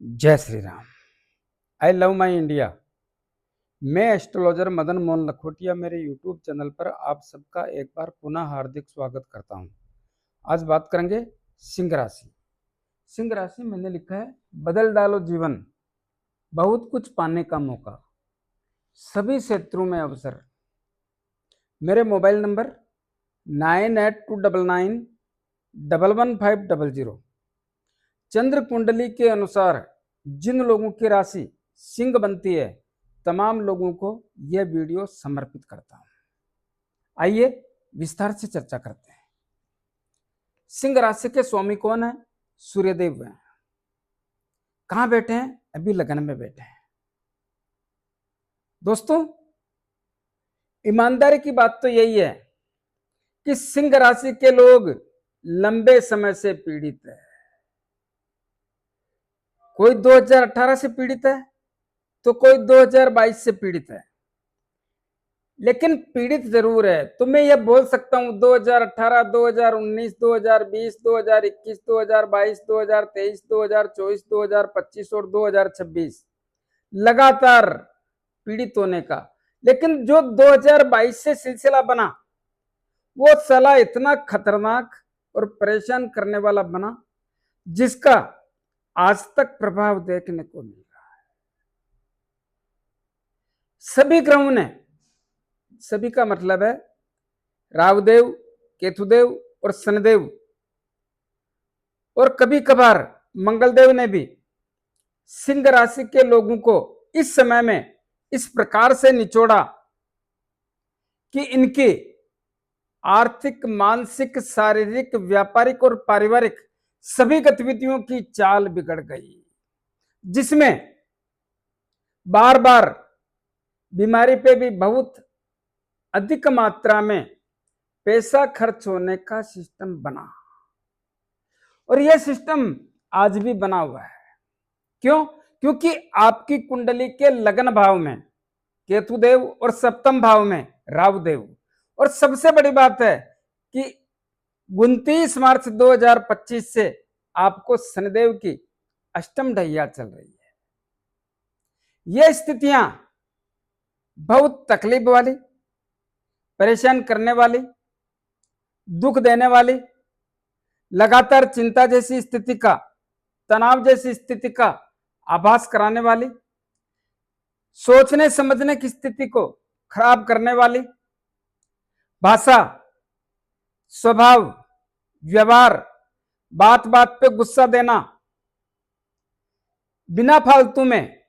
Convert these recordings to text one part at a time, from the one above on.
जय Shri Ram. I love my India. मैं astrologer Madan Mohan Lakhotia मेरे यूट्यूब चैनल पर आप सबका एक बार पुनः हार्दिक स्वागत करता हूं। आज बात करेंगे सिंह राशि। सिंह राशि मैंने लिखा है, बदल डालो जीवन, बहुत कुछ पाने का मौका, सभी क्षेत्रों में अवसर। मेरे मोबाइल नंबर 9829911500। चंद्र कुंडली के अनुसार जिन लोगों की राशि सिंह बनती है, तमाम लोगों को यह वीडियो समर्पित करता हूं। आइए विस्तार से चर्चा करते हैं। सिंह राशि के स्वामी कौन है? सूर्यदेव हैं। कहां बैठे हैं? अभी लगन में बैठे हैं। दोस्तों, ईमानदारी की बात तो यही है कि सिंह राशि के लोग लंबे समय से पीड़ित है। कोई 2018 से पीड़ित है तो कोई 2022 से पीड़ित है, लेकिन पीड़ित जरूर है। तो मैं यह बोल सकता हूं 2018, 2019, 2020, 2021, 2022, 2023, 2024, 2025 और 2026 लगातार पीड़ित होने का। लेकिन जो 2022 से सिलसिला बना, वो साला इतना खतरनाक और परेशान करने वाला बना जिसका आज तक प्रभाव देखने को मिल रहा है। सभी ग्रहों ने, सभी का मतलब है राहुदेव, केतुदेव और शनिदेव, और कभी कभार मंगलदेव ने भी सिंह राशि के लोगों को इस समय में इस प्रकार से निचोड़ा कि इनकी आर्थिक, मानसिक, शारीरिक, व्यापारिक और पारिवारिक सभी गतिविधियों की चाल बिगड़ गई, जिसमें बार बार बीमारी पे भी बहुत अधिक मात्रा में पैसा खर्च होने का सिस्टम बना। और यह सिस्टम आज भी बना हुआ है। क्यों? क्योंकि आपकी कुंडली के लग्न भाव में केतुदेव और सप्तम भाव में राहुदेव, और सबसे बड़ी बात है कि 29 मार्च 2025 से आपको शनिदेव की अष्टम ढैया चल रही है। ये स्थितियां बहुत तकलीफ वाली, परेशान करने वाली, दुख देने वाली, लगातार चिंता जैसी स्थिति का, तनाव जैसी स्थिति का आभास कराने वाली, सोचने समझने की स्थिति को खराब करने वाली, भाषा, स्वभाव, व्यवहार, बात बात पे गुस्सा देना, बिना फालतू में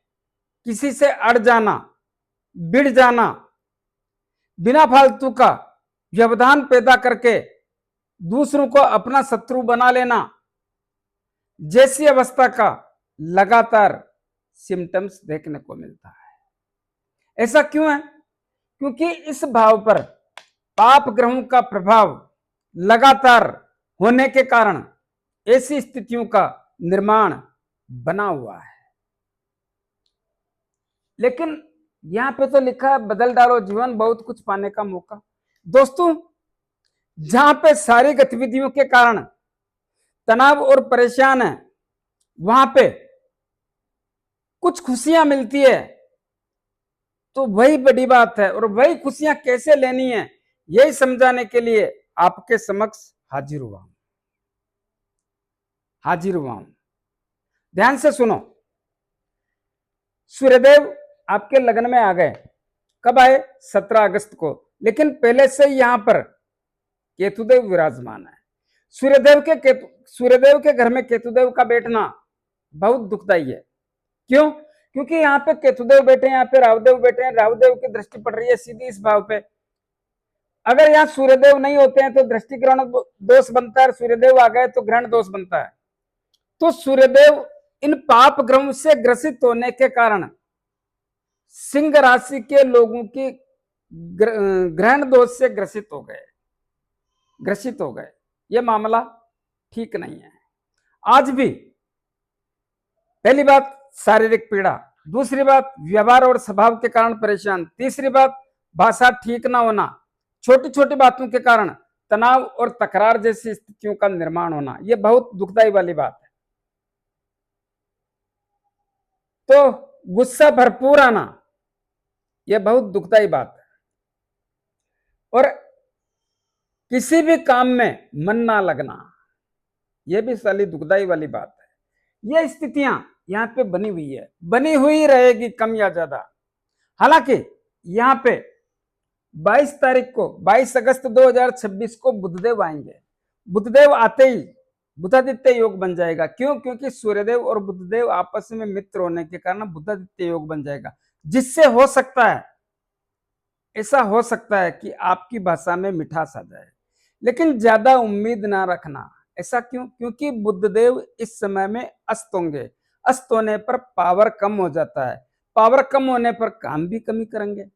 किसी से अड़ जाना, भिड़ जाना, बिना फालतू का व्यवधान पैदा करके दूसरों को अपना शत्रु बना लेना जैसी अवस्था का लगातार सिम्टम्स देखने को मिलता है। ऐसा क्यों है? क्योंकि इस भाव पर पाप ग्रहों का प्रभाव लगातार होने के कारण ऐसी स्थितियों का निर्माण बना हुआ है। लेकिन यहां पे तो लिखा है, बदल डालो जीवन, बहुत कुछ पाने का मौका। दोस्तों, जहां पे सारी गतिविधियों के कारण तनाव और परेशान है, वहां पे कुछ खुशियां मिलती है, तो वही बड़ी बात है। और वही खुशियां कैसे लेनी है, यही समझाने के लिए आपके समक्ष हाजिर हुआ हूं। ध्यान से सुनो। सूर्यदेव आपके लग्न में आ गए। कब आए? 17 अगस्त को। लेकिन पहले से यहां पर केतुदेव विराजमान है। सूर्यदेव के घर में केतुदेव का बैठना बहुत दुखदायी है। क्यों? क्योंकि यहाँ पे केतुदेव बैठे हैं, यहाँ पे राहुदेव बैठे हैं, राहुदेव की दृष्टि पड़ रही है सीधी इस भाव पे। अगर यहाँ सूर्यदेव नहीं होते हैं तो दृष्टि ग्रहण दोष बनता है, सूर्यदेव आ गए तो ग्रहण दोष बनता है। तो सूर्यदेव इन पाप ग्रहों से ग्रसित होने के कारण सिंह राशि के लोगों की ग्रहण दोष से ग्रसित हो गए। यह मामला ठीक नहीं है। आज भी पहली बात शारीरिक पीड़ा, दूसरी बात व्यवहार और स्वभाव के कारण परेशान, तीसरी बात भाषा ठीक ना होना, छोटी छोटी बातों के कारण तनाव और तकरार जैसी स्थितियों का निर्माण होना, यह बहुत दुखदायी वाली बात है। तो गुस्सा भरपूर आना, यह बहुत दुखदाई बात है। और किसी भी काम में मन ना लगना, यह भी साली दुखदाई वाली बात है। यह स्थितियां यहां पे बनी हुई है, बनी हुई रहेगी कम या ज्यादा। हालांकि यहां पे 22 तारीख को 22 अगस्त 2026 को बुधदेव आएंगे। बुधदेव आते ही बुधादित्य योग बन जाएगा। क्यों? क्योंकि सूर्यदेव और बुधदेव आपस में मित्र होने के कारण बुधादित्य योग बन जाएगा, जिससे हो सकता है, ऐसा हो सकता है कि आपकी भाषा में मिठास आ जाए। लेकिन ज्यादा उम्मीद ना रखना। ऐसा क्यों? क्योंकि बुधदेव इस समय में अस्त होंगे। अस्त होने पर पावर कम हो जाता है, पावर कम होने पर काम भी कमी करेंगे।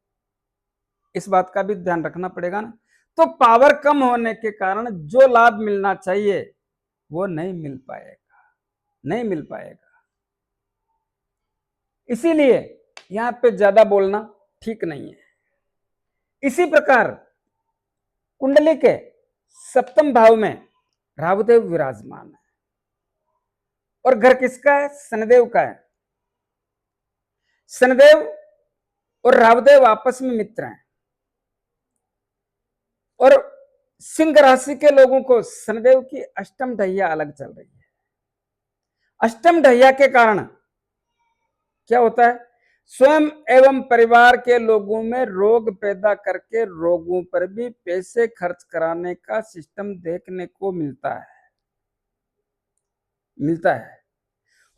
इस बात का भी ध्यान रखना पड़ेगा ना। तो पावर कम होने के कारण जो लाभ मिलना चाहिए वो नहीं मिल पाएगा, नहीं मिल पाएगा। इसीलिए यहां पे ज्यादा बोलना ठीक नहीं है। इसी प्रकार कुंडली के सप्तम भाव में राहुदेव विराजमान है और घर किसका है? शनिदेव का है। शनिदेव और राहुदेव आपस में मित्र हैं और सिंह राशि के लोगों को शनिदेव की अष्टम ढैया अलग चल रही है। अष्टम ढैया के कारण क्या होता है? स्वयं एवं परिवार के लोगों में रोग पैदा करके रोगों पर भी पैसे खर्च कराने का सिस्टम देखने को मिलता है।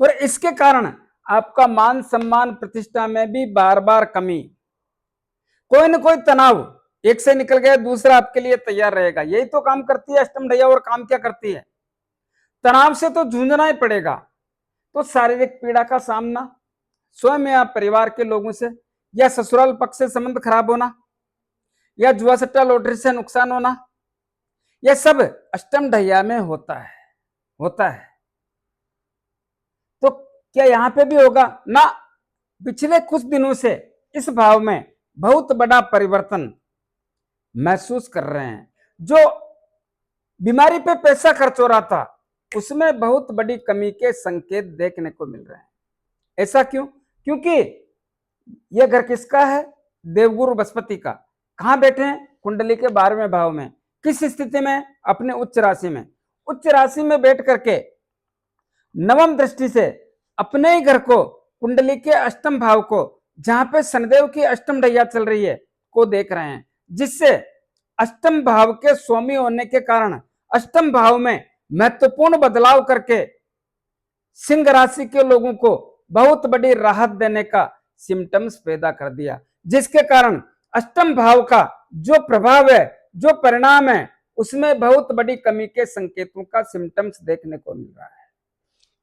और इसके कारण आपका मान सम्मान प्रतिष्ठा में भी बार बार कमी। कोई न कोई तनाव एक से निकल गया, दूसरा आपके लिए तैयार रहेगा। यही तो काम करती है अष्टम ढैया। और काम क्या करती है? तनाव से तो जूझना ही पड़ेगा। तो शारीरिक पीड़ा का सामना स्वयं या परिवार के लोगों से, या ससुराल पक्ष से संबंध खराब होना, या जुआ सट्टा लॉटरी से नुकसान होना, यह सब अष्टम ढैया में होता है। तो क्या यहां पे भी होगा ना? पिछले कुछ दिनों से इस भाव में बहुत बड़ा परिवर्तन महसूस कर रहे हैं। जो बीमारी पे पैसा खर्च हो रहा था उसमें बहुत बड़ी कमी के संकेत देखने को मिल रहे हैं। ऐसा क्यों? क्योंकि यह घर किसका है? देवगुरु बृहस्पति का। कहां बैठे हैं? कुंडली के 12वें भाव में। किस स्थिति में? अपने उच्च राशि में। उच्च राशि में बैठ करके नवम दृष्टि से अपने ही घर को, कुंडली के अष्टम भाव को, जहां पे शनिदेव की अष्टम ढैया चल रही है, को देख रहे हैं। जिससे अष्टम भाव के स्वामी होने के कारण अष्टम भाव में महत्वपूर्ण बदलाव करके सिंह राशि के लोगों को बहुत बड़ी राहत देने का सिम्टम्स पैदा कर दिया। जिसके कारण अष्टम भाव का जो प्रभाव है, जो परिणाम है, उसमें बहुत बड़ी कमी के संकेतों का सिम्टम्स देखने को मिल रहा है।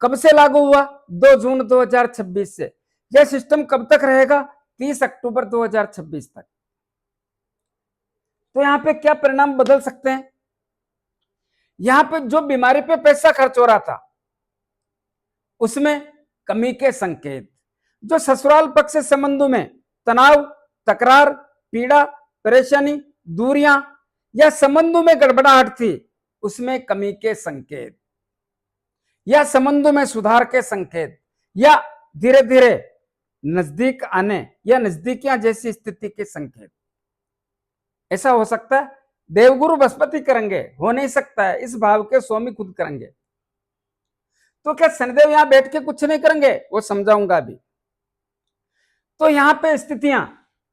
कब से लागू हुआ? 2 जून 2026 से। यह सिस्टम कब तक रहेगा? 30 अक्टूबर 2026 तक। तो यहां पे क्या परिणाम बदल सकते हैं? यहां पे जो बीमारी पे पैसा खर्च हो रहा था उसमें कमी के संकेत, जो ससुराल पक्ष से संबंधों में तनाव, तकरार, पीड़ा, परेशानी, दूरियां या संबंधों में गड़बड़ाहट थी, उसमें कमी के संकेत, या संबंधों में सुधार के संकेत, या धीरे धीरे नजदीक आने या नजदीकियां जैसी स्थिति के संकेत। ऐसा हो सकता है देवगुरु बृहस्पति करेंगे, हो नहीं सकता है इस भाव के स्वामी खुद करेंगे। तो क्या शनिदेव यहां बैठ के कुछ नहीं करेंगे? वो समझाऊंगा अभी। तो यहां पे स्थितियां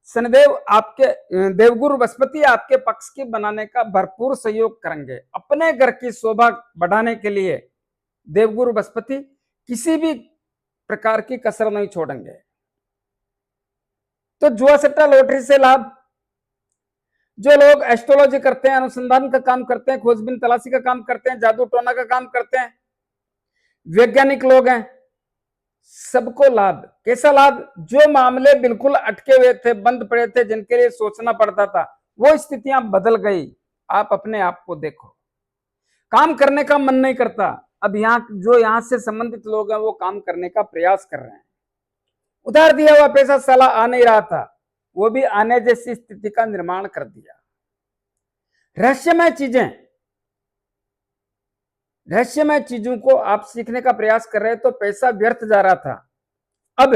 शनिदेव आपके, देवगुरु बृहस्पति आपके पक्ष की बनाने का भरपूर सहयोग करेंगे। अपने घर की शोभा बढ़ाने के लिए देवगुरु बृहस्पति किसी भी प्रकार की कसर नहीं छोड़ेंगे। तो जुआ सट्टा लॉटरी से लाभ, जो लोग एस्ट्रोलॉजी करते हैं, अनुसंधान का काम करते हैं, खोजबीन तलाशी का काम करते हैं, जादू टोना का काम करते हैं, वैज्ञानिक लोग हैं, सबको लाभ। कैसा लाभ? जो मामले बिल्कुल अटके हुए थे, बंद पड़े थे, जिनके लिए सोचना पड़ता था, वो स्थितियां बदल गई। आप अपने आप को देखो, काम करने का मन नहीं करता। अब यहां से संबंधित लोग हैं वो काम करने का प्रयास कर रहे हैं। उधार दिया हुआ पैसा साला आ नहीं रहा था, वो भी आने जैसी स्थिति का निर्माण कर दिया। रहस्यमय चीजों को आप सीखने का प्रयास कर रहे हैं तो पैसा व्यर्थ जा रहा था, अब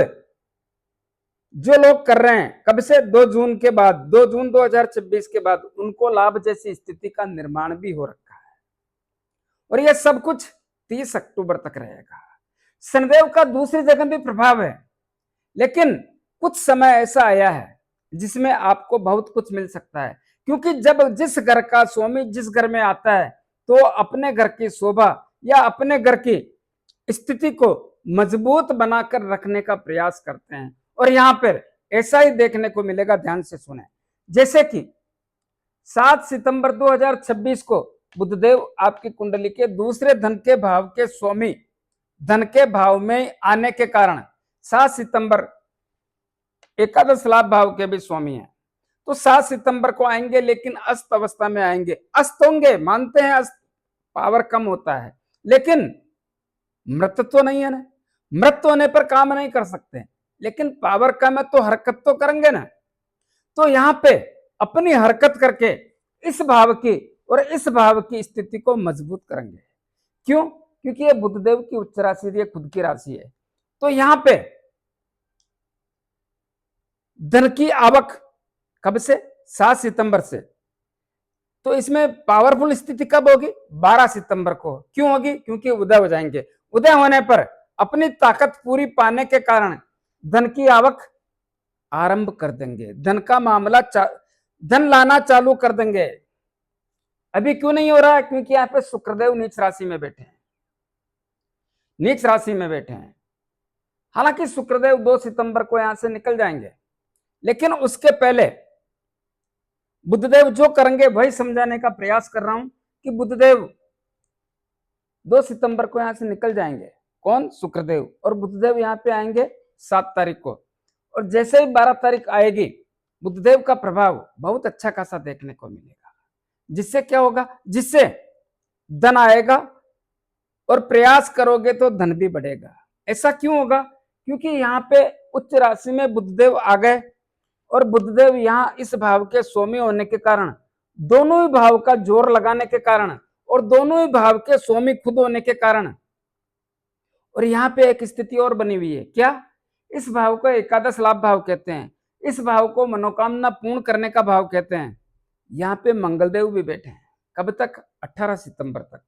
जो लोग कर रहे हैं कब से, 2 जून के बाद, 2 जून 2026 के बाद उनको लाभ जैसी स्थिति का निर्माण भी हो रखा है और यह सब कुछ 30 अक्टूबर तक रहेगा। शनिदेव का दूसरी जगह भी प्रभाव है, लेकिन कुछ समय ऐसा आया है जिसमें आपको बहुत कुछ मिल सकता है, क्योंकि जब जिस घर का स्वामी जिस घर में आता है तो अपने घर की शोभा या अपने घर की स्थिति को मजबूत बनाकर रखने का प्रयास करते हैं। और यहां पर ऐसा ही देखने को मिलेगा, ध्यान से सुने। जैसे कि 7 सितंबर 2026 को बुधदेव आपकी कुंडली के दूसरे धन के भाव के स्वामी, धन के भाव में आने के कारण 7 सितंबर एकादश लाभ भाव के भी स्वामी हैं, तो 7 सितंबर को आएंगे, लेकिन अस्त अवस्था में आएंगे। अस्त होंगे, मानते हैं अस्त पावर कम होता है, लेकिन मृत तो नहीं है ना, मृत होने पर काम नहीं कर सकते, लेकिन पावर कम है तो हरकत तो करेंगे ना। तो यहां पे अपनी हरकत करके इस भाव की और इस भाव की स्थिति को मजबूत करेंगे। क्यों? क्योंकि ये बुधदेव की उच्च राशि, ये खुद की राशि है। तो यहां पे धन की आवक कब से? 7 सितंबर से। तो इसमें पावरफुल स्थिति कब होगी? 12 सितंबर को। क्यों होगी? क्योंकि उदय हो जाएंगे। उदय होने पर अपनी ताकत पूरी पाने के कारण धन की आवक आरंभ कर देंगे, धन का मामला धन लाना चालू कर देंगे। अभी क्यों नहीं हो रहा है? क्योंकि यहाँ पे शुक्रदेव नीच राशि में बैठे हैं, नीच राशि में बैठे हैं। हालांकि शुक्रदेव 2 सितंबर को यहां से निकल जाएंगे, लेकिन उसके पहले बुधदेव जो करेंगे वही समझाने का प्रयास कर रहा हूं कि बुधदेव 2 सितंबर को यहां से निकल जाएंगे। कौन? शुक्रदेव। और बुधदेव यहां पे आएंगे 7 तारीख को, और जैसे ही 12 तारीख आएगी बुधदेव का प्रभाव बहुत अच्छा खासा देखने को मिलेगा। जिससे क्या होगा? जिससे धन आएगा और प्रयास करोगे तो धन भी बढ़ेगा। ऐसा क्यों होगा? क्योंकि यहाँ पे उच्च राशि में बुधदेव आ गए और बुधदेव यहाँ इस भाव के स्वामी होने के कारण, दोनों ही भाव का जोर लगाने के कारण और दोनों ही भाव के स्वामी खुद होने के कारण, और यहाँ पे एक स्थिति और बनी हुई है। क्या? इस भाव को एकादश लाभ भाव कहते हैं, इस भाव को मनोकामना पूर्ण करने का भाव कहते हैं। यहाँ पे मंगलदेव भी बैठे हैं। कब तक? 18 सितंबर तक।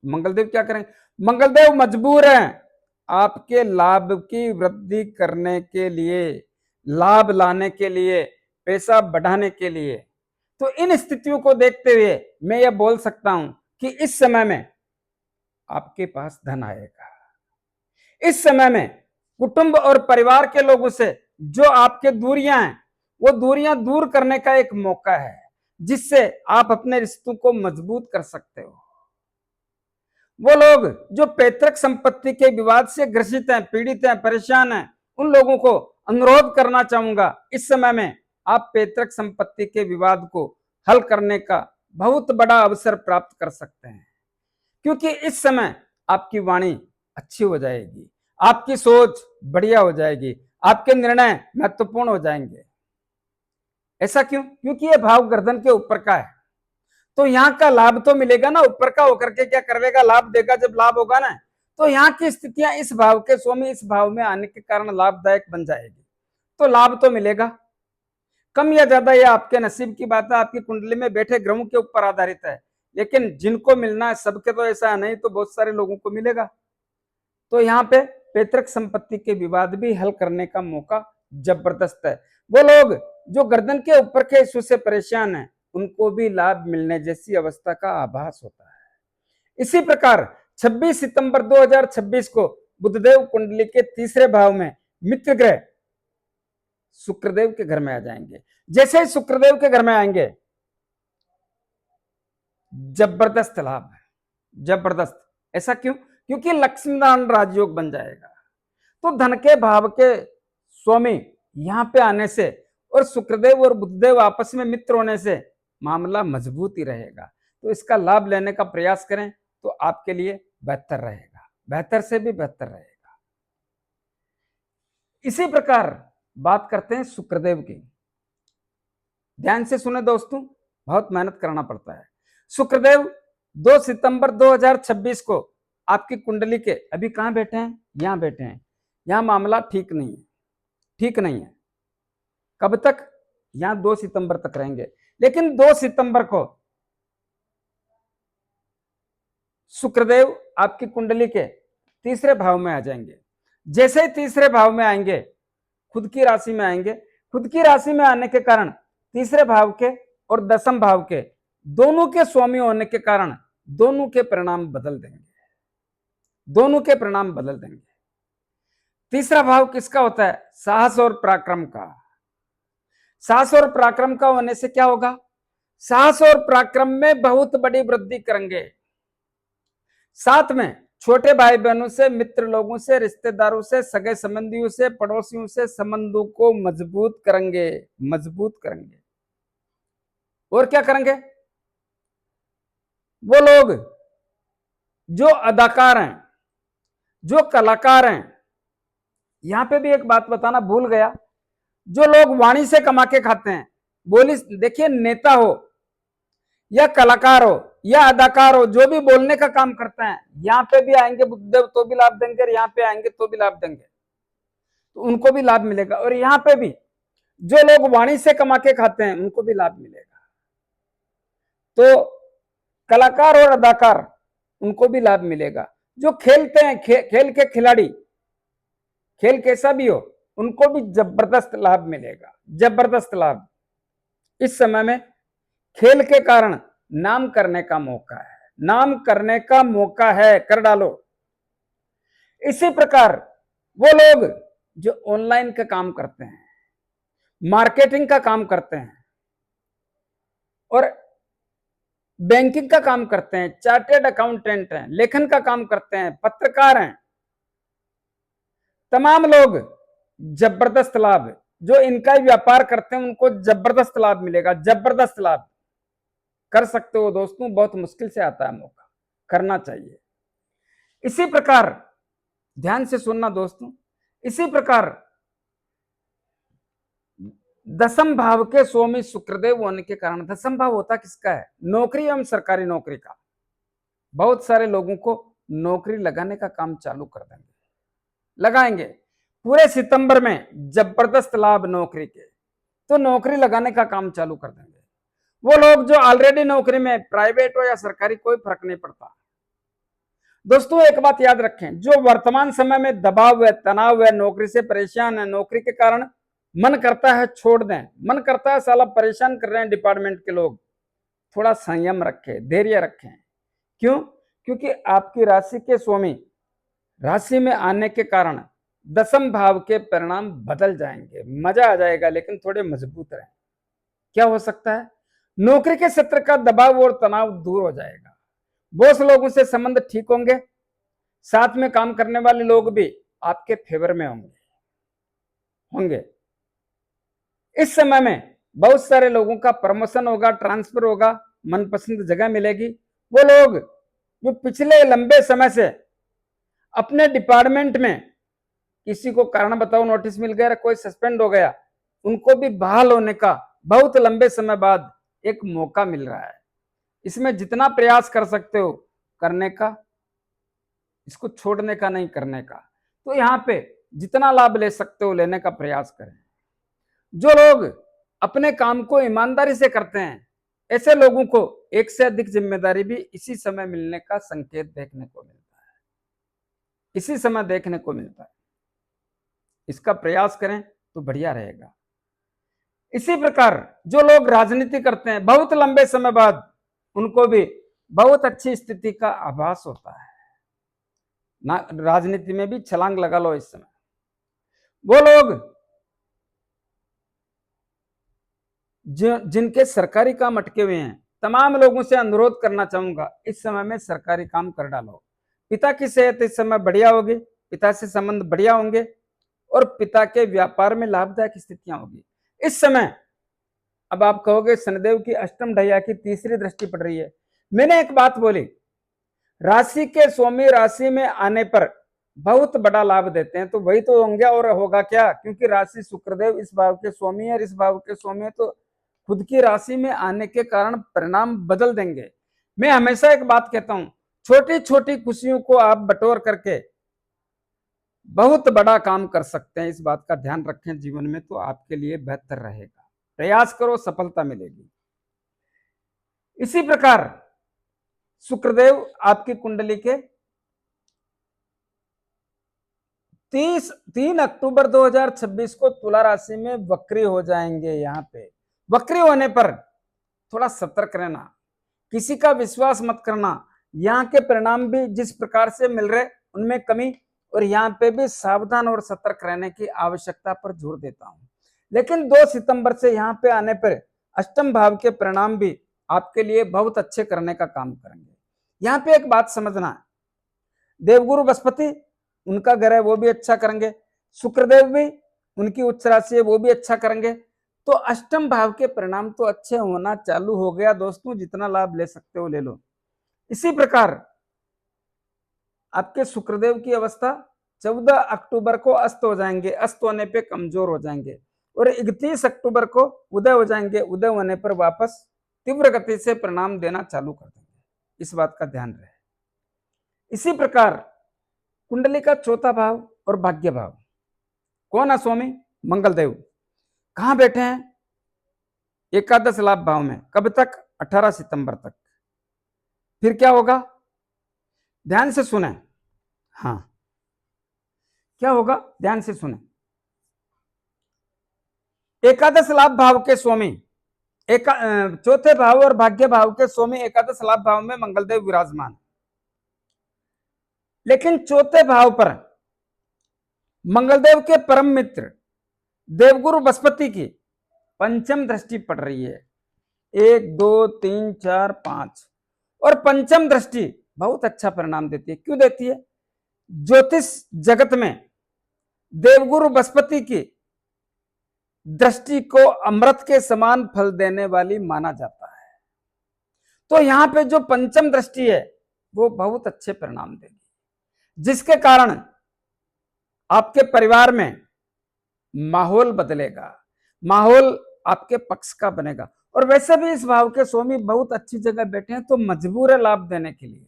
मंगलदेव क्या करेंगे? मंगलदेव मजबूर हैं आपके लाभ की वृद्धि करने के लिए, लाभ लाने के लिए, पैसा बढ़ाने के लिए। तो इन स्थितियों को देखते हुए मैं यह बोल सकता हूं कि इस समय में आपके पास धन आएगा। इस समय में कुटुंब और परिवार के लोगों से जो आपके दूरियां हैं वो दूरियां दूर करने का एक मौका है, जिससे आप अपने रिश्तों को मजबूत कर सकते हो। वो लोग जो पैतृक संपत्ति के विवाद से ग्रसित हैं, पीड़ित हैं, परेशान हैं, उन लोगों को अनुरोध करना चाहूंगा, इस समय में आप पैतृक संपत्ति के विवाद को हल करने का बहुत बड़ा अवसर प्राप्त कर सकते हैं, क्योंकि इस समय आपकी वाणी अच्छी हो जाएगी, आपकी सोच बढ़िया हो जाएगी, आपके निर्णय महत्वपूर्ण हो जाएंगे। ऐसा क्यों? क्योंकि यह भाव गर्दन के ऊपर का है, तो यहाँ का लाभ तो मिलेगा ना। ऊपर का होकर के क्या करवेगा? लाभ देगा। जब लाभ होगा ना, तो यहाँ की स्थितियां इस भाव के स्वामी इस भाव में आने के कारण लाभदायक बन जाएगी, तो लाभ तो मिलेगा। कम या ज्यादा यह आपके नसीब की बात है, आपकी कुंडली में बैठे ग्रहों के ऊपर आधारित है, लेकिन जिनको मिलना है सबके तो ऐसा नहीं, तो बहुत सारे लोगों को मिलेगा। तो यहाँ पे पैतृक संपत्ति के विवाद भी हल करने का मौका जबरदस्त है। वो लोग जो गर्दन के ऊपर के इश्यू से परेशान हैं, उनको भी लाभ मिलने जैसी अवस्था का आभास होता है। इसी प्रकार 26 सितंबर 2026 को बुधदेव कुंडली के तीसरे भाव में मित्र ग्रह शुक्रदेव के घर में आ जाएंगे। जैसे ही शुक्रदेव के घर में आएंगे, जबरदस्त लाभ है, जबरदस्त। ऐसा क्यों? क्योंकि लक्ष्मीनारायण राजयोग बन जाएगा। तो धन के भाव के स्वामी यहां पे आने से और शुक्रदेव और बुधदेव आपस में मित्र होने से मामला मजबूत ही रहेगा। तो इसका लाभ लेने का प्रयास करें तो आपके लिए बेहतर रहेगा, बेहतर से भी बेहतर रहेगा। इसी प्रकार बात करते हैं शुक्रदेव की। ध्यान से सुने दोस्तों, बहुत मेहनत करना पड़ता है। शुक्रदेव 2 सितंबर 2026 को आपकी कुंडली के अभी कहां बैठे हैं? यहां बैठे हैं। यहां मामला ठीक नहीं है, ठीक नहीं है। कब तक? यहां 2 सितंबर तक रहेंगे, लेकिन 2 सितंबर को शुक्रदेव आपकी कुंडली के तीसरे भाव में आ जाएंगे। जैसे ही तीसरे भाव में आएंगे, खुद की राशि में आएंगे, खुद की राशि में आने के कारण तीसरे भाव के और दसम भाव के दोनों के स्वामी होने के कारण दोनों के परिणाम बदल देंगे, दोनों के परिणाम बदल देंगे। तीसरा भाव किसका होता है? साहस और पराक्रम का। साहस और पराक्रम का होने से क्या होगा? साहस और पराक्रम में बहुत बड़ी वृद्धि करेंगे। साथ में छोटे भाई बहनों से, मित्र लोगों से, रिश्तेदारों से, सगे संबंधियों से, पड़ोसियों से संबंधों को मजबूत करेंगे, मजबूत करेंगे। और क्या करेंगे? वो लोग जो अदाकार हैं, जो कलाकार हैं, यहां पे भी एक बात बताना भूल गया, जो लोग वाणी से कमा के खाते हैं, बोली, देखिए नेता हो या कलाकार हो या अदाकार हो, जो भी बोलने का काम करते हैं, यहां पे भी आएंगे बुद्धदेव तो भी लाभ देंगे, और यहां पे आएंगे तो भी लाभ देंगे, तो उनको भी लाभ मिलेगा। और यहां पे भी जो लोग वाणी से कमा के खाते हैं उनको भी लाभ मिलेगा। तो कलाकार और अदाकार, उनको भी लाभ मिलेगा। जो खेलते हैं, खेल के खिलाड़ी, खेल कैसा भी हो, उनको भी जबरदस्त लाभ मिलेगा, जबरदस्त लाभ। इस समय में खेल के कारण नाम करने का मौका है, नाम करने का मौका है, कर डालो। इसी प्रकार वो लोग जो ऑनलाइन का काम करते हैं, मार्केटिंग का काम करते हैं और बैंकिंग का काम करते हैं, चार्टेड अकाउंटेंट हैं, लेखन का काम करते हैं, पत्रकार हैं, तमाम लोग जबरदस्त लाभ, जो इनका व्यापार करते हैं उनको जबरदस्त लाभ मिलेगा, जबरदस्त लाभ। कर सकते हो दोस्तों, बहुत मुश्किल से आता है मौका, करना चाहिए। इसी प्रकार ध्यान से सुनना दोस्तों, इसी प्रकार दसम भाव के स्वामी शुक्रदेव होने के कारण, दसम भाव होता किसका है? नौकरी एवं सरकारी नौकरी का। बहुत सारे लोगों को नौकरी लगाने का काम चालू कर देंगे, लगाएंगे पूरे सितंबर में, जबरदस्त लाभ नौकरी के, तो नौकरी लगाने का काम चालू कर देंगे। वो लोग जो ऑलरेडी नौकरी में, प्राइवेट हो या सरकारी, कोई फर्क नहीं पड़ता। दोस्तों एक बात याद रखें, जो वर्तमान समय में दबाव है, तनाव है, नौकरी से परेशान है, नौकरी के कारण मन करता है छोड़ दें, मन करता है साला परेशान कर रहे हैं डिपार्टमेंट के लोग, थोड़ा संयम रखें, धैर्य रखें। क्यों? क्योंकि आपकी राशि के स्वामी राशि में आने के कारण दसम भाव के परिणाम बदल जाएंगे, मजा आ जाएगा, लेकिन थोड़े मजबूत रहें। क्या हो सकता है? नौकरी के क्षेत्र का दबाव और तनाव दूर हो जाएगा, बॉस लोगों से संबंध ठीक होंगे, साथ में काम करने वाले लोग भी आपके फेवर में होंगे। इस समय में बहुत सारे लोगों का प्रमोशन होगा, ट्रांसफर होगा, मनपसंद जगह मिलेगी। वो लोग जो पिछले लंबे समय से अपने डिपार्टमेंट में किसी को कारण बताओ नोटिस मिल गया, कोई सस्पेंड हो गया, उनको भी बहाल होने का बहुत लंबे समय बाद एक मौका मिल रहा है। इसमें जितना प्रयास कर सकते हो करने का, इसको छोड़ने का नहीं, करने का। तो यहाँ पे जितना लाभ ले सकते हो लेने का प्रयास करें। जो लोग अपने काम को ईमानदारी से करते हैं, ऐसे लोगों को एक से अधिक जिम्मेदारी भी इसी समय मिलने का संकेत देखने को मिलता है, इसी समय देखने को मिलता है। इसका प्रयास करें तो बढ़िया रहेगा। इसी प्रकार जो लोग राजनीति करते हैं, बहुत लंबे समय बाद उनको भी बहुत अच्छी स्थिति का आभास होता है ना, राजनीति में भी छलांग लगा लो इस समय। वो लोग जिनके सरकारी काम अटके हुए हैं, तमाम लोगों से अनुरोध करना चाहूंगा, इस समय में सरकारी काम कर डालो। पिता की सेहत इस समय बढ़िया होगी, पिता से संबंध बढ़िया होंगे और पिता के व्यापार में लाभदायक स्थितियां होगी इस समय। अब आप कहोगे शनिदेव की अष्टम ढैया की तीसरी दृष्टि पड़ रही है। मैंने एक बात बोली, राशि के स्वामी राशि में आने पर बहुत बड़ा लाभ देते हैं, तो वही तो होंगे, और होगा क्या? क्योंकि राशि शुक्रदेव इस भाव के स्वामी है, इस भाव के स्वामी है, तो खुद की राशि में आने के कारण परिणाम बदल देंगे। मैं हमेशा एक बात कहता हूं, छोटी छोटी खुशियों को आप बटोर करके बहुत बड़ा काम कर सकते हैं। इस बात का ध्यान रखें जीवन में, तो आपके लिए बेहतर रहेगा। प्रयास करो, सफलता मिलेगी। इसी प्रकार शुक्रदेव आपकी कुंडली के 3 अक्टूबर 2026 को तुला राशि में वक्री हो जाएंगे। यहाँ पे वक्री होने पर थोड़ा सतर्क रहना, किसी का विश्वास मत करना। यहाँ के परिणाम भी जिस प्रकार से मिल रहे उनमें कमी, और यहाँ पे भी सावधान और सतर्क रहने की आवश्यकता पर जोर देता हूं। लेकिन 2 सितंबर से यहाँ पे आने पर अष्टम भाव के परिणाम भी आपके लिए बहुत अच्छे करने का काम करेंगे। यहाँ पे एक बात समझना है, देवगुरु बृहस्पति उनका घर है, वो भी अच्छा करेंगे। शुक्रदेव भी उनकी उच्च राशि है, वो भी अच्छा करेंगे। तो अष्टम भाव के परिणाम तो अच्छे होना चालू हो गया दोस्तों, जितना लाभ ले सकते हो ले लो। इसी प्रकार आपके शुक्रदेव की अवस्था 14 अक्टूबर को अस्त हो जाएंगे, अस्त होने पे कमजोर हो जाएंगे, और 31 अक्टूबर को उदय हो जाएंगे। उदय होने पर वापस तीव्र गति से परिणाम देना चालू कर देंगे, इस बात का ध्यान रहे। इसी प्रकार कुंडली का चौथा भाव और भाग्य भाव कौन है स्वामी? मंगलदेव। कहां बैठे हैं? एकादश लाभ भाव में। कब तक? 18 सितंबर तक। फिर क्या होगा? ध्यान से सुने। हाँ, क्या होगा? ध्यान से सुने। एकादश लाभ भाव के स्वामी, चौथे भाव और भाग्य भाव के स्वामी एकादश लाभ भाव में मंगलदेव विराजमान। लेकिन चौथे भाव पर मंगलदेव के परम मित्र देवगुरु बृहस्पति की पंचम दृष्टि पड़ रही है। 1 2 3 4 5, और पंचम दृष्टि बहुत अच्छा परिणाम देती है। क्यों देती है? ज्योतिष जगत में देवगुरु बृहस्पति की दृष्टि को अमृत के समान फल देने वाली माना जाता है। तो यहां पे जो पंचम दृष्टि है वो बहुत अच्छे परिणाम देगी, जिसके कारण आपके परिवार में माहौल बदलेगा, माहौल आपके पक्ष का बनेगा। और वैसे भी इस भाव के स्वामी बहुत अच्छी जगह बैठे हैं, तो मजबूर है लाभ देने के लिए।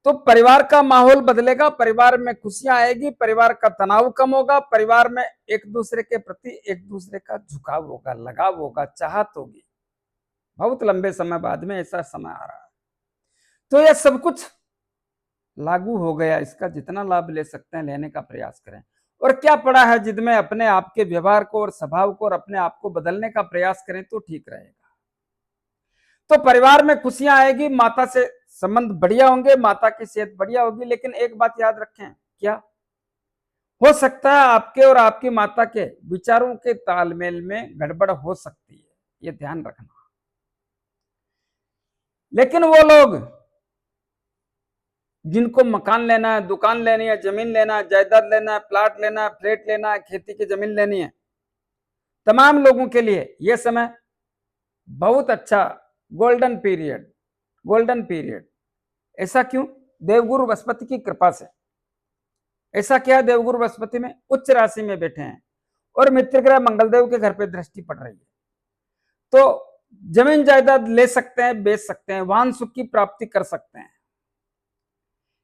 तो परिवार का माहौल बदलेगा, परिवार में खुशियां आएगी, परिवार का तनाव कम होगा, परिवार में एक दूसरे के प्रति एक दूसरे का झुकाव होगा, लगाव होगा, चाहत होगी। बहुत लंबे समय बाद में ऐसा समय आ रहा है। तो यह सब कुछ लागू हो गया। इसका जितना लाभ ले सकते हैं लेने का प्रयास करें। और क्या पड़ा है जिद में? अपने आप के व्यवहार को और स्वभाव को और अपने आप को बदलने का प्रयास करें तो ठीक रहेगा। तो परिवार में खुशियां आएगी, माता से संबंध बढ़िया होंगे, माता की सेहत बढ़िया होगी। लेकिन एक बात याद रखें, क्या हो सकता है आपके और आपकी माता के विचारों के तालमेल में गड़बड़ हो सकती है, ये ध्यान रखना। लेकिन वो लोग जिनको मकान लेना है, दुकान लेनी है, जमीन लेना है, जायदाद लेना है, प्लाट लेना है, फ्लैट लेना है, खेती की जमीन लेनी है, तमाम लोगों के लिए यह समय बहुत अच्छा, गोल्डन पीरियड, गोल्डन पीरियड। ऐसा क्यों? देवगुरु बृहस्पति की कृपा से। ऐसा क्या है? देवगुरु बृहस्पति में उच्च राशि में बैठे हैं और मित्र ग्रह मंगलदेव के घर पे दृष्टि पड़ रही है। तो जमीन जायदाद ले सकते हैं, बेच सकते हैं, वाहन सुख की प्राप्ति कर सकते हैं।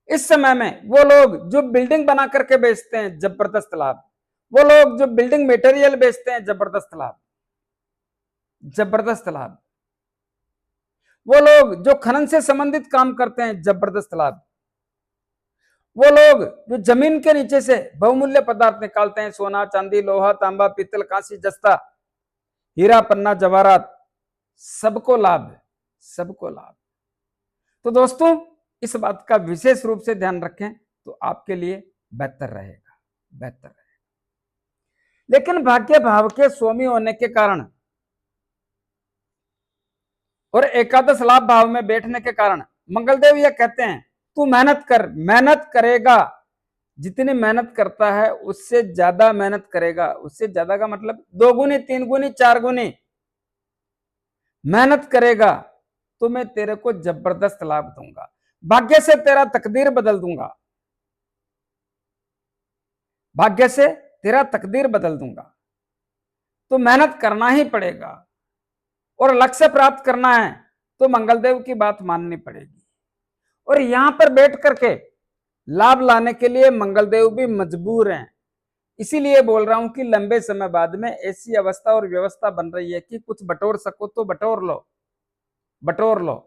इस समय में वो लोग जो बिल्डिंग बना करके बेचते हैं, जबरदस्त लाभ। वो लोग जो बिल्डिंग मटेरियल बेचते हैं, जबरदस्त लाभ, जबरदस्त लाभ। वो लोग जो खनन से संबंधित काम करते हैं, जबरदस्त लाभ। वो लोग जो जमीन के नीचे से बहुमूल्य पदार्थ निकालते हैं, सोना, चांदी, लोहा, तांबा, पीतल, कांसी, जस्ता, हीरा, पन्ना, जवाहरात, सबको लाभ, सबको लाभ। तो दोस्तों इस बात का विशेष रूप से ध्यान रखें तो आपके लिए बेहतर रहेगा, बेहतर रहेगा। लेकिन भाग्य भाव के स्वामी होने के कारण और एकादश लाभ भाव में बैठने के कारण मंगलदेव यह कहते हैं तू मेहनत कर, मेहनत करेगा, जितनी मेहनत करता है उससे ज्यादा मेहनत करेगा। उससे ज्यादा का मतलब 2 गुनी, 3 गुनी, 4 गुनी मेहनत करेगा तो मैं तेरे को जबरदस्त लाभ दूंगा, भाग्य से तेरा तकदीर बदल दूंगा, भाग्य से तेरा तकदीर बदल दूंगा। तो मेहनत करना ही पड़ेगा और लक्ष्य प्राप्त करना है तो मंगलदेव की बात माननी पड़ेगी। और यहां पर बैठ करके लाभ लाने के लिए मंगलदेव भी मजबूर हैं। इसीलिए बोल रहा हूं कि लंबे समय बाद में ऐसी अवस्था और व्यवस्था बन रही है कि कुछ बटोर सको तो बटोर लो, बटोर लो।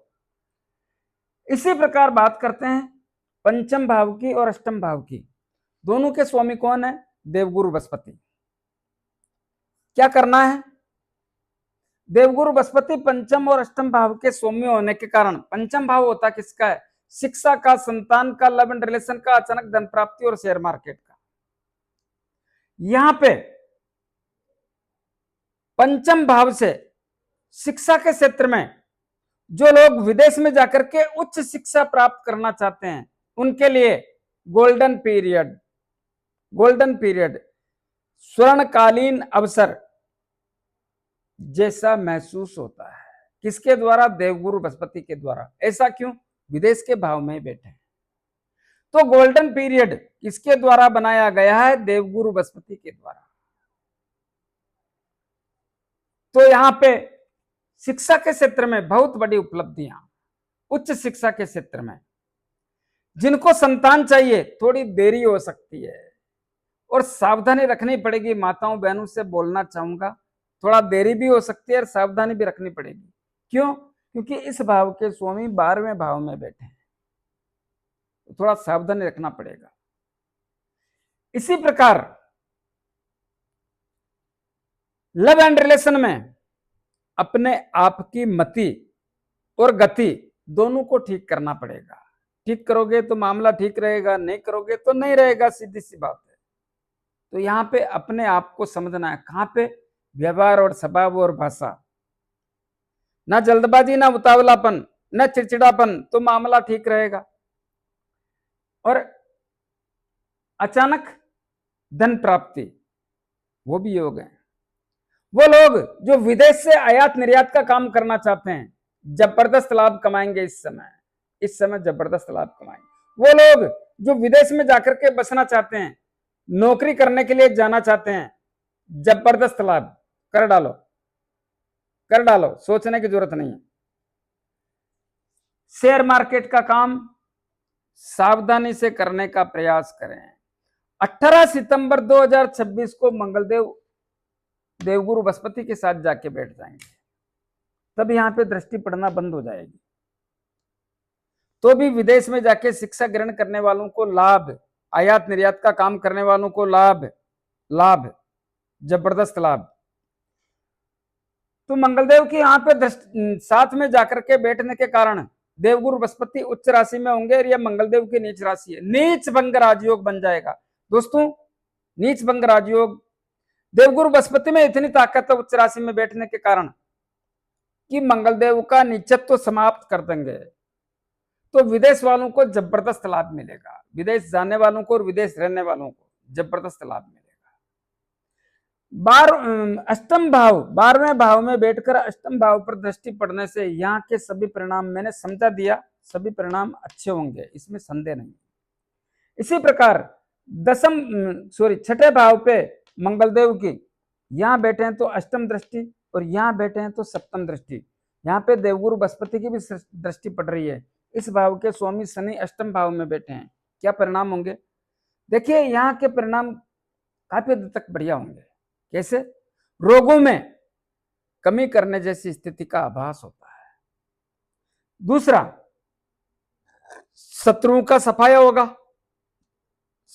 इसी प्रकार बात करते हैं पंचम भाव की और अष्टम भाव की। दोनों के स्वामी कौन है? देवगुरु बृहस्पति। क्या करना है? देवगुरु बृहस्पति पंचम और अष्टम भाव के स्वामी होने के कारण, पंचम भाव होता किसका है? शिक्षा का, संतान का, लव एंड रिलेशन का, अचानक धन प्राप्ति और शेयर मार्केट का। यहां पे पंचम भाव से शिक्षा के क्षेत्र में जो लोग विदेश में जाकर के उच्च शिक्षा प्राप्त करना चाहते हैं उनके लिए गोल्डन पीरियड, गोल्डन पीरियड, स्वर्णकालीन अवसर जैसा महसूस होता है। किसके द्वारा? देवगुरु बृहस्पति के द्वारा। ऐसा क्यों? विदेश के भाव में बैठे हैं। तो गोल्डन पीरियड किसके द्वारा बनाया गया है? देवगुरु बृहस्पति के द्वारा। तो यहां पे शिक्षा के क्षेत्र में बहुत बड़ी उपलब्धियां, उच्च शिक्षा के क्षेत्र में। जिनको संतान चाहिए थोड़ी देरी हो सकती है और सावधानी रखनी पड़ेगी। माताओं बहनों से बोलना चाहूंगा, थोड़ा देरी भी हो सकती है और सावधानी भी रखनी पड़ेगी। क्यों? क्योंकि इस भाव के स्वामी 12वें भाव में बैठे हैं, तो थोड़ा सावधानी रखना पड़ेगा। इसी प्रकार लव एंड रिलेशन में अपने आप की मति और गति दोनों को ठीक करना पड़ेगा। ठीक करोगे तो मामला ठीक रहेगा, नहीं करोगे तो नहीं रहेगा, सीधी सी बात है। तो यहां पे अपने आप को समझना है। कहां पे? व्यवहार और स्वभाव और भाषा। ना जल्दबाजी, ना उतावलापन, ना चिड़चिड़ापन, तो मामला ठीक रहेगा। और अचानक धन प्राप्ति, वो भी योग है। वो लोग जो विदेश से आयात निर्यात का काम करना चाहते हैं जबरदस्त लाभ कमाएंगे। इस समय जबरदस्त लाभ कमाएंगे। वो लोग जो विदेश में जाकर के बसना चाहते हैं, नौकरी करने के लिए जाना चाहते हैं, जबरदस्त लाभ। कर डालो, कर डालो, सोचने की जरूरत नहीं है। शेयर मार्केट का काम सावधानी से करने का प्रयास करें। 18 सितंबर 2026 को मंगलदेव देवगुरु बृहस्पति के साथ जाके बैठ जाएंगे, तब यहां पे दृष्टि पड़ना बंद हो जाएगी। तो भी विदेश में जाके शिक्षा ग्रहण करने वालों को लाभ, आयात निर्यात का काम करने वालों को लाभ, लाभ, जबरदस्त लाभ। तो मंगलदेव की यहां पे साथ में जाकर के बैठने के कारण देवगुरु बृहस्पति उच्च राशि में होंगे और यह मंगलदेव की नीच राशि है। नीच भंग राजयोग बन जाएगा दोस्तों, नीच भंग राजयोग। देवगुरु बृहस्पति में इतनी ताकत है उच्च राशि में बैठने के कारण कि मंगलदेव का नीचत्व तो समाप्त कर देंगे। तो विदेश वालों को जबरदस्त लाभ मिलेगा, विदेश जाने वालों को और विदेश रहने वालों को जबरदस्त लाभ मिलेगा। अष्टम भाव, 12वें भाव में बैठकर अष्टम भाव पर दृष्टि पड़ने से यहाँ के सभी परिणाम मैंने समझा दिया, सभी परिणाम अच्छे होंगे, इसमें संदेह नहीं। इसी प्रकार छठे भाव पे मंगलदेव की यहां बैठे हैं तो अष्टम दृष्टि और यहां बैठे हैं तो सप्तम दृष्टि। यहाँ पे देवगुरु बृहस्पति की भी दृष्टि पड़ रही है। इस भाव के स्वामी शनि अष्टम भाव में बैठे हैं, क्या परिणाम होंगे? देखिए यहाँ के परिणाम काफी हद तक बढ़िया होंगे। कैसे? रोगों में कमी करने जैसी स्थिति का आभास होता है। दूसरा, शत्रुओं का सफाया होगा,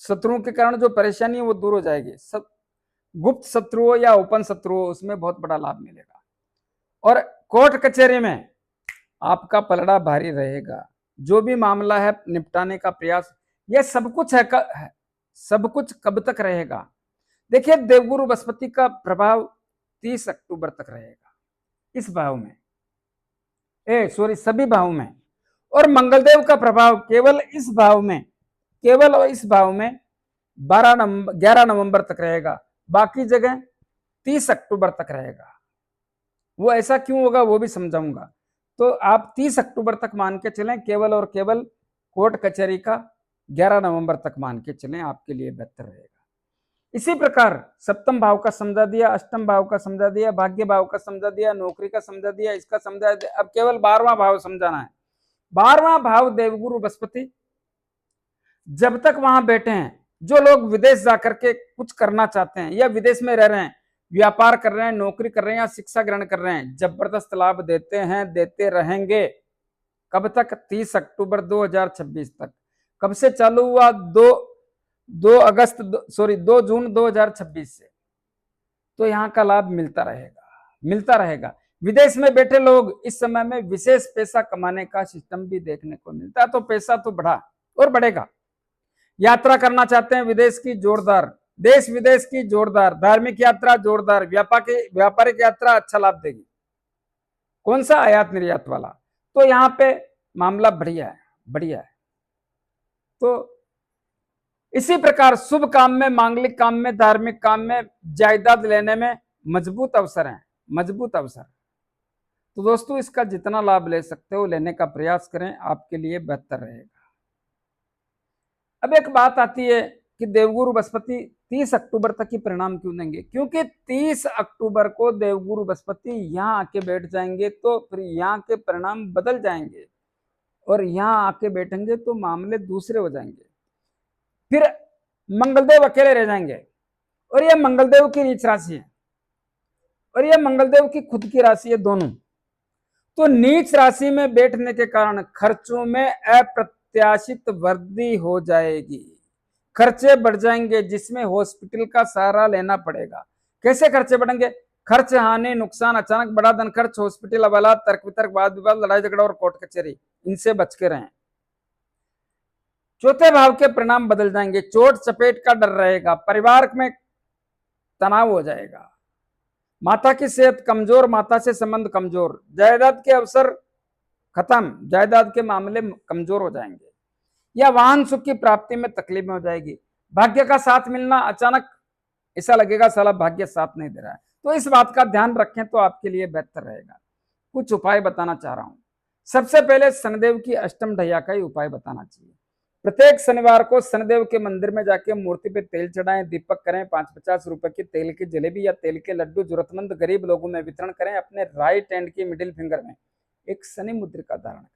शत्रुओं के कारण जो परेशानी है वो दूर हो जाएगी। सब गुप्त शत्रुओं या ओपन शत्रुओं, उसमें बहुत बड़ा लाभ मिलेगा। और कोर्ट कचहरी में आपका पलड़ा भारी रहेगा। जो भी मामला है निपटाने का प्रयास, यह सब कुछ है, सब कुछ कब तक रहेगा? देखिए देवगुरु बृहस्पति का प्रभाव 30 अक्टूबर तक रहेगा इस भाव में, सभी भाव में। और मंगलदेव का प्रभाव केवल इस भाव में, केवल इस भाव में 11 नवंबर तक रहेगा, बाकी जगह 30 अक्टूबर तक रहेगा। वो ऐसा क्यों होगा वो भी समझाऊंगा। तो आप 30 अक्टूबर तक मान के चलें, केवल और केवल कोर्ट कचहरी का 11 नवंबर तक मान के चलें, आपके लिए बेहतर रहेगा। इसी प्रकार सप्तम भाव का समझा दिया, अष्टम भाव का समझा दिया, भाग्य भाव का समझा दिया, नौकरी का समझा दिया, इसका समझा दिया। अब केवल 12वां भाव समझाना है। 12वां भाव देवगुरु बृहस्पति जब तक वहां बैठे हैं, जो लोग विदेश जाकर के कुछ करना चाहते हैं या विदेश में रह रहे हैं, व्यापार कर रहे हैं, नौकरी कर रहे हैं या शिक्षा ग्रहण कर रहे हैं, जबरदस्त लाभ देते हैं, देते रहेंगे। कब तक? 30 अक्टूबर 2026 तक। कब से चालू हुआ? 2 जून 2026 से। तो यहाँ का लाभ मिलता रहेगा, मिलता रहेगा। विदेश में बैठे लोग इस समय में विशेष पैसा कमाने का सिस्टम भी देखने को मिलता है, तो पैसा तो बढ़ा और बढ़ेगा। यात्रा करना चाहते हैं विदेश की, जोरदार, देश विदेश की जोरदार, धार्मिक यात्रा जोरदार, व्यापारिक यात्रा अच्छा लाभ देगी। कौन सा? आयात निर्यात वाला। तो यहाँ पे मामला बढ़िया है, बढ़िया है। तो इसी प्रकार शुभ काम में, मांगलिक काम में, धार्मिक काम में, जायदाद लेने में मजबूत अवसर है, मजबूत अवसर। तो दोस्तों इसका जितना लाभ ले सकते हो लेने का प्रयास करें, आपके लिए बेहतर रहेगा। अब एक बात आती है कि देवगुरु बृहस्पति 30 अक्टूबर तक ही परिणाम क्यों देंगे? क्योंकि 30 अक्टूबर को देवगुरु बृहस्पति यहाँ आके बैठ जाएंगे, तो फिर यहाँ के परिणाम बदल जाएंगे और यहाँ आके बैठेंगे तो मामले दूसरे हो जाएंगे। फिर मंगलदेव अकेले रह जाएंगे, और यह मंगलदेव की नीच राशि है और यह मंगलदेव की खुद की राशि है, दोनों। तो नीच राशि में बैठने के कारण खर्चों में अप्रत्याशित वृद्धि हो जाएगी, खर्चे बढ़ जाएंगे, जिसमें हॉस्पिटल का सहारा लेना पड़ेगा। कैसे खर्चे बढ़ेंगे? खर्च, हानि, नुकसान, अचानक बड़ा धन खर्च, हॉस्पिटल, हवालात, तर्क वितर्क, वाद विवाद, लड़ाई झगड़ा और कोर्ट कचहरी, इनसे बच के रहें। चौथे भाव के परिणाम बदल जाएंगे, चोट चपेट का डर रहेगा, परिवार में तनाव हो जाएगा, माता की सेहत कमजोर, माता से संबंध कमजोर, जायदाद के अवसर खत्म, जायदाद के मामले कमजोर हो जाएंगे, या वाहन सुख की प्राप्ति में तकलीफ में हो जाएगी। भाग्य का साथ मिलना, अचानक ऐसा लगेगा साला भाग्य साथ नहीं दे रहा है। तो इस बात का ध्यान रखें तो आपके लिए बेहतर रहेगा। कुछ उपाय बताना चाह रहा हूं। सबसे पहले शनिदेव की अष्टम ढैया का ही उपाय बताना चाहिए। प्रत्येक शनिवार को शनिदेव के मंदिर में जाके मूर्ति पे तेल चढ़ाएं, दीपक करें, 5-50 रुपए की तेल की जलेबी या तेल के लड्डू जरूरतमंद गरीब लोगों में वितरण करें। अपने राइट हैंड की मिडिल फिंगर में एक शनि मुद्रिका धारण करें।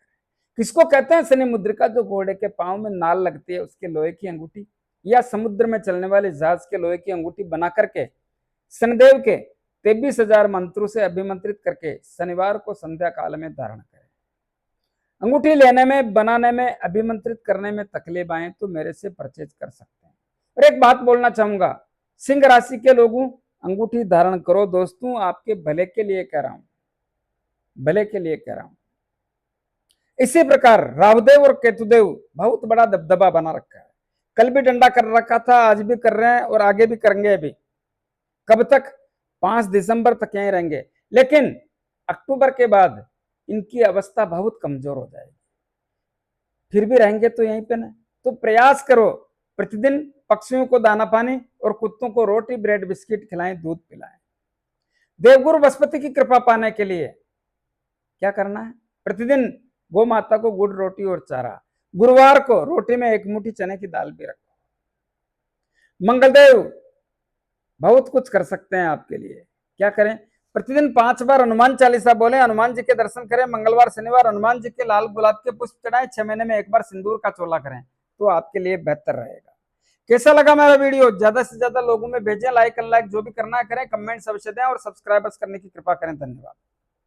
किसको कहते हैं शनि मुद्रिका? जो घोड़े के पांव में नाल लगती है उसके लोहे की अंगूठी, या समुद्र में चलने वाले जहाज के लोहे की अंगूठी बना करके शनिदेव के 23,000 मंत्रों से अभिमंत्रित करके शनिवार को संध्या काल में धारण करें। अंगूठी लेने में, बनाने में, अभिमंत्रित करने में तकलीफ आए तो मेरे से परचेज कर सकते हैं। और एक बात बोलना चाहूंगा, सिंह राशि के लोगों अंगूठी धारण करो दोस्तों, आपके भले के लिए कह रहा हूं, भले के लिए कह रहा हूं। इसी प्रकार राहुदेव और केतुदेव बहुत बड़ा दबदबा बना रखा है। कल भी डंडा कर रखा था, आज भी कर रहे हैं और आगे भी करेंगे। अभी कब तक? 5 दिसंबर तक यहीं रहेंगे, लेकिन अक्टूबर के बाद इनकी अवस्था बहुत कमजोर हो जाएगी। फिर भी रहेंगे तो यहीं पे ना। तो प्रयास करो, प्रतिदिन पक्षियों को दाना पानी और कुत्तों को रोटी, ब्रेड, बिस्किट खिलाएं, दूध पिलाएं। देवगुरु बृहस्पति की कृपा पाने के लिए क्या करना है? प्रतिदिन गौ माता को गुड़, रोटी और चारा, गुरुवार को रोटी में 1 मुट्ठी चने की दाल भी रखो। मंगलदेव बहुत कुछ कर सकते हैं आपके लिए। क्या करें? प्रतिदिन 5 बार हनुमान चालीसा बोले, हनुमान जी के दर्शन करें, मंगलवार शनिवार हनुमान जी के लाल गुलाब के पुष्प चढ़ाएं, 6 महीने में 1 बार सिंदूर का चोला करें, तो आपके लिए बेहतर रहेगा। कैसा लगा मेरा वीडियो? ज्यादा से ज्यादा लोगों में भेजें, लाइक अनलाइक जो भी करना है करें, कमेंट्स अवश्य दें और सब्सक्राइबर्स करने की कृपा करें। धन्यवाद।